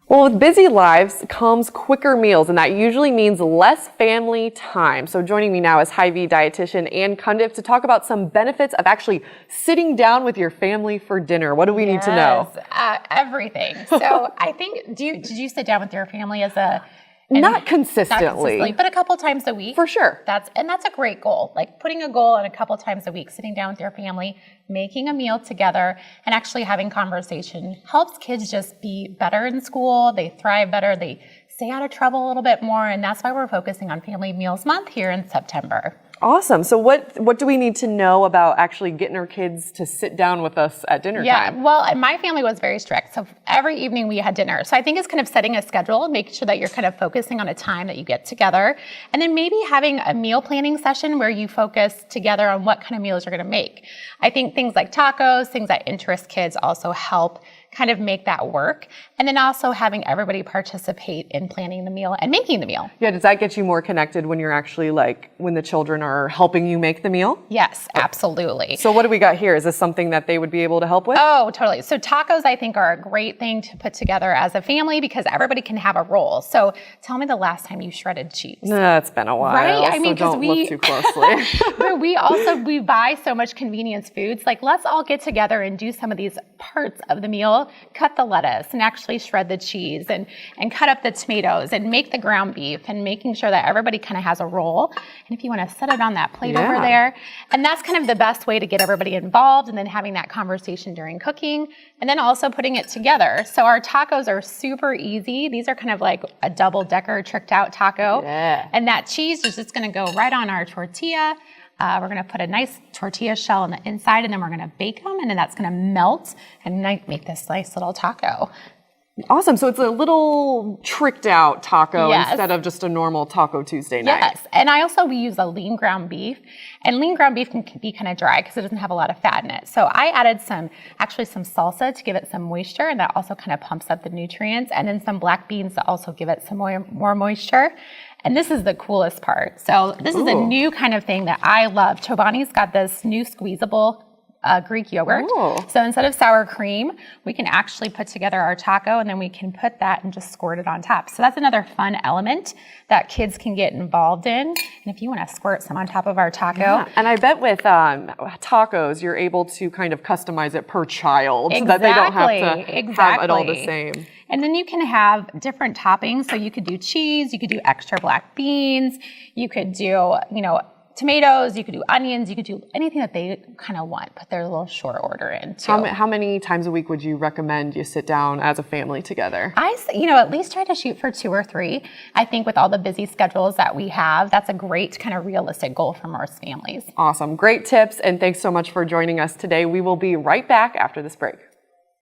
Well, with busy lives comes quicker meals, and that usually means less family time. So joining me now is Hy-Vee dietitian Ann Cundiff to talk about some benefits of actually sitting down with your family for dinner. What do we need to know? Everything. So I think, did you sit down with your family Not consistently, but a couple times a week? For sure. That's a great goal. Like putting a goal in a couple times a week, sitting down with your family, making a meal together, and actually having conversation helps kids just be better in school. They thrive better. They stay out of trouble a little bit more. And that's why we're focusing on Family Meals Month here in September. Awesome. So what do we need to know about actually getting our kids to sit down with us at dinner time? Yeah, well, my family was very strict. So every evening we had dinner. So I think it's kind of setting a schedule, making sure that you're kind of focusing on a time that you get together. And then maybe having a meal planning session where you focus together on what kind of meals you're going to make. I think things like tacos, things that interest kids also help kind of make that work. And then also having everybody participate in planning the meal and making the meal. Yeah, does that get you more connected when you're actually when the children are helping you make the meal? Yes, absolutely. So what do we got here? Is this something that they would be able to help with? Oh, totally. So tacos, I think, are a great thing to put together as a family because everybody can have a role. So tell me the last time you shredded cheese. No, it's been a while. Right? I mean, because don't look too closely. But we buy so much convenience foods. Like, let's all get together and do some of these parts of the meal, cut the lettuce and actually shred the cheese and cut up the tomatoes and make the ground beef and making sure that everybody kind of has a role. And if you want to set it on that plate over there. And that's kind of the best way to get everybody involved and then having that conversation during cooking and then also putting it together. So our tacos are super easy. These are kind of like a double-decker tricked out taco. Yeah. And that cheese is just going to go right on our tortilla. We're going to put a nice tortilla shell on the inside and then we're going to bake them and then that's going to melt and make this nice little taco. Awesome. So it's a little tricked out taco instead of just a normal Taco Tuesday night. Yes. And we use a lean ground beef. And lean ground beef can be kind of dry because it doesn't have a lot of fat in it. So I added some salsa to give it some moisture and that also kind of pumps up the nutrients. And then some black beans to also give it some more moisture. And this is the coolest part. So this is a new kind of thing that I love. Chobani's got this new squeezable Greek yogurt. Ooh. So instead of sour cream, we can actually put together our taco and then we can put that and just squirt it on top. So that's another fun element that kids can get involved in. And if you want to squirt some on top of our taco. Yeah. And I bet with tacos, you're able to kind of customize it per child so that they don't have to have it all the same. And then you can have different toppings. So you could do cheese, you could do extra black beans, you could do, tomatoes, you could do onions, you could do anything that they kind of want, put their little short order in too. How many times a week would you recommend you sit down as a family together? At least try to shoot for 2 or 3. I think with all the busy schedules that we have, that's a great kind of realistic goal for most families. Awesome. Great tips. And thanks so much for joining us today. We will be right back after this break.